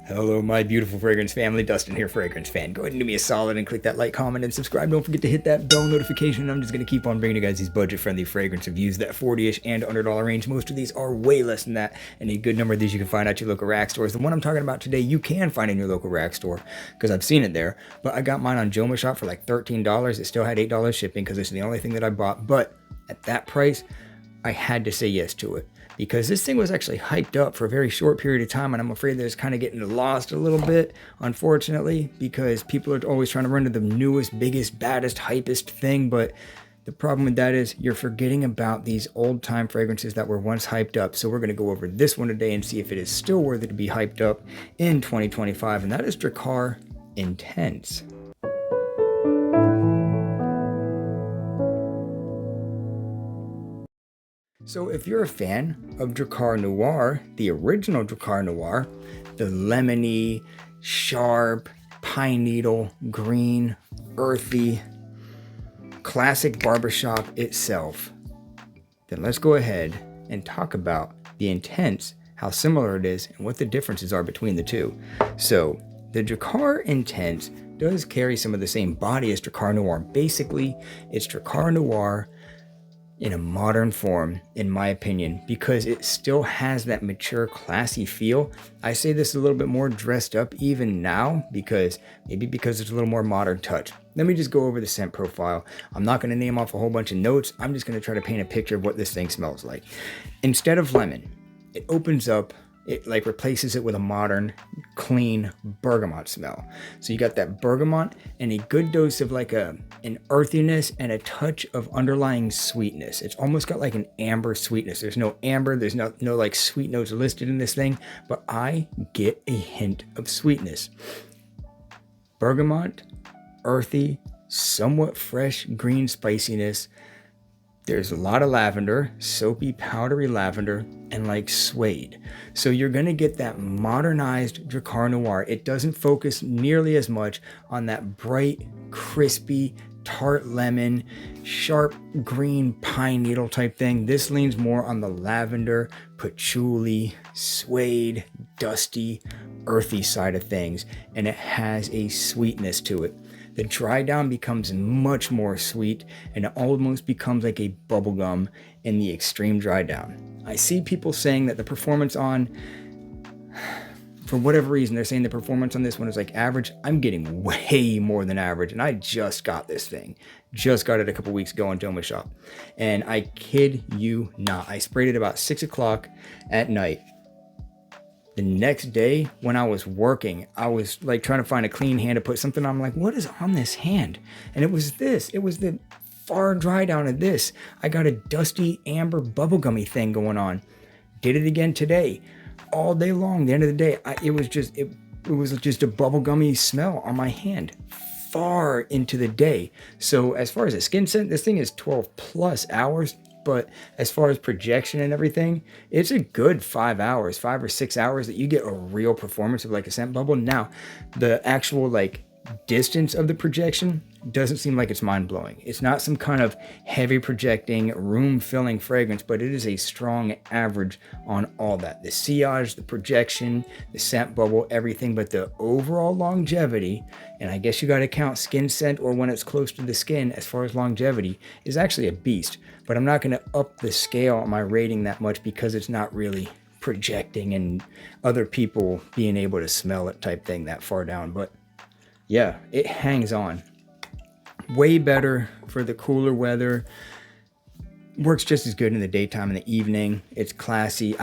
Hello, my beautiful fragrance family. Dustin here, fragrance fan. Go ahead and do me a solid and click that like, comment, and subscribe. Don't forget to hit that bell notification. I'm just going to keep on bringing you guys these budget-friendly fragrance reviews, that $40-ish and $100 range. Most of these are way less than that, and a good number of these you can find at your local rack stores. The one I'm talking about today, you can find in your local rack store, because I've seen it there. But I got mine on Joma Shop for like $13. It still had $8 shipping, because it's the only thing that I bought. But at that price, I had to say yes to it, because this thing was actually hyped up for a very short period of time, and I'm afraid that it's kind of getting lost a little bit, unfortunately, because people are always trying to run to the newest, biggest, baddest, hypest thing. But the problem with that is you're forgetting about these old-time fragrances that were once hyped up. So we're going to go over this one today and see if it is still worthy to be hyped up in 2025, and that is Drakar Intense. So if you're a fan of Drakar Noir, the original Drakar Noir, the lemony, sharp, pine needle, green, earthy, classic barbershop itself, then let's go ahead and talk about the Intense, how similar it is, and what the differences are between the two. So the Drakar Intense does carry some of the same body as Drakar Noir. Basically, it's Drakar Noir in a modern form, in my opinion, because it still has that mature, classy feel. I say this a little bit more dressed up even now, because it's a little more modern touch. Let me just go over the scent profile. I'm not going to name off a whole bunch of notes. I'm just going to try to paint a picture of what this thing smells like. Instead of lemon, it opens up, it like replaces it with a modern, clean bergamot smell. So you got that bergamot and a good dose of like an earthiness and a touch of underlying sweetness. It's almost got like an amber sweetness. There's no amber, there's no like sweet notes listed in this thing, but I get a hint of sweetness. Bergamot, earthy, somewhat fresh green spiciness. There's a lot of lavender, soapy, powdery lavender, and like suede. So you're going to get that modernized Drakar Noir. It doesn't focus nearly as much on that bright, crispy, tart lemon, sharp green pine needle type thing. This leans more on the lavender, patchouli, suede, dusty, earthy side of things, and it has a sweetness to it. The dry down becomes much more sweet, and it almost becomes like a bubblegum in the extreme dry down. I see people saying that the performance on, for whatever reason, they're saying the performance on this one is like average. I'm getting way more than average, and I just got this thing. Just got it a couple weeks ago on Joma Shop. And I kid you not, I sprayed it about 6 o'clock at night. The next day when I was working, I was like trying to find a clean hand to put something on. I'm like, what is on this hand? And it was this. It was the far dry down of this. I got a dusty amber bubblegummy thing going on. Did it again today. All day long, the end of the day, it was just a bubblegummy smell on my hand far into the day. So as far as a skin scent, this thing is 12 plus hours. But as far as projection and everything, it's a good 5 hours, 5 or 6 hours that you get a real performance of like a scent bubble. Now, the actual like distance of the projection doesn't seem like it's mind-blowing. It's not some kind of heavy projecting, room-filling fragrance, but it is a strong average on all that. The sillage, the projection, the scent bubble, everything, but the overall longevity, and I guess you got to count skin scent or when it's close to the skin as far as longevity, is actually a beast. But I'm not going to up the scale on my rating that much because it's not really projecting and other people being able to smell it type thing that far down. But yeah, it hangs on. Way better for the cooler weather. Works just as good in the daytime and the evening. It's classy.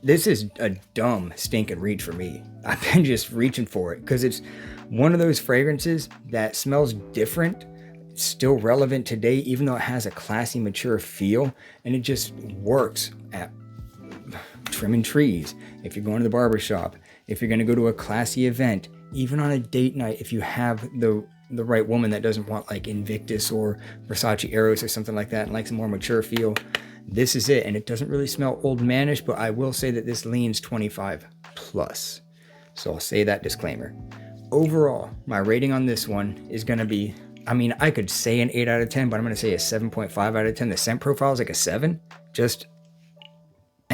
This is a dumb stinking reach for me. I've been just reaching for it because it's one of those fragrances that smells different. It's still relevant today, even though it has a classy, mature feel, and it just works at trimming trees. If you're going to the barber shop, if you're going to go to a classy event, even on a date night, if you have the the right woman that doesn't want like Invictus or Versace Eros or something like that and likes a more mature feel, this is it. And it doesn't really smell old manish, but I will say that this leans 25 plus. So I'll say that disclaimer. Overall, my rating on this one is going to be, I mean, I could say an 8 out of 10, but I'm going to say a 7.5 out of 10. The scent profile is like a 7. Just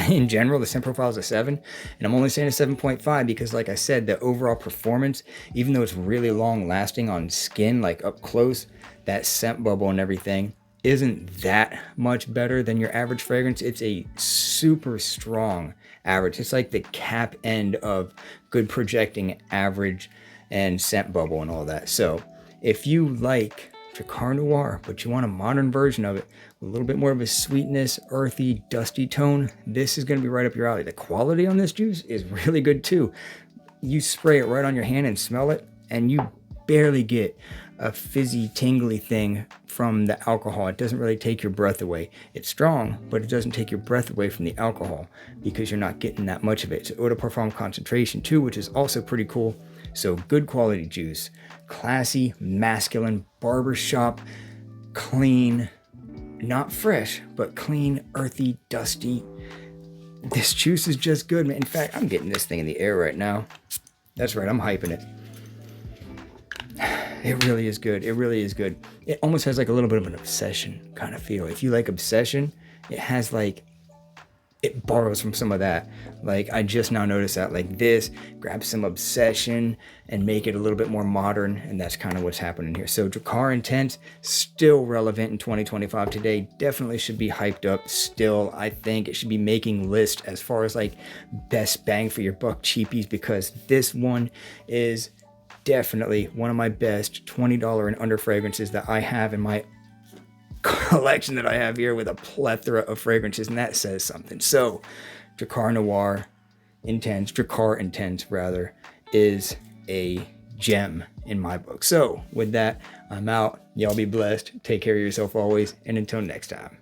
in general, the scent profile is a 7. And I'm only saying a 7.5 because, like I said, the overall performance, even though it's really long lasting on skin, like up close, that scent bubble and everything isn't that much better than your average fragrance. It's a super strong average. It's like the cap end of good projecting average and scent bubble and all that. So if you like Drakar Noir, but you want a modern version of it, with a little bit more of a sweetness, earthy, dusty tone, this is going to be right up your alley. The quality on this juice is really good too. You spray it right on your hand and smell it, and you barely get a fizzy, tingly thing from the alcohol. It doesn't really take your breath away. It's strong, but it doesn't take your breath away from the alcohol because you're not getting that much of it. It's eau de parfum concentration too, which is also pretty cool. So good quality juice, classy, masculine, barbershop, clean, not fresh, but clean, earthy, dusty. This juice is just good, man. In fact, I'm getting this thing in the air right now. That's right, I'm hyping it. It really is good. It really is good. It almost has like a little bit of an obsession kind of feel. If you like obsession, it has like, it borrows from some of that. Like I just now noticed that like this, grab some obsession and make it a little bit more modern. And that's kind of what's happening here. So Drakar Intense, still relevant in 2025 today. Definitely should be hyped up still. I think it should be making lists as far as like best bang for your buck cheapies, because this one is definitely one of my best $20 and under fragrances that I have in my collection that I have here, with a plethora of fragrances, and that says something. So Drakar Noir Intense, Drakar Intense rather, is a gem in my book. So with that, I'm out. Y'all be blessed. Take care of yourself always, and until next time.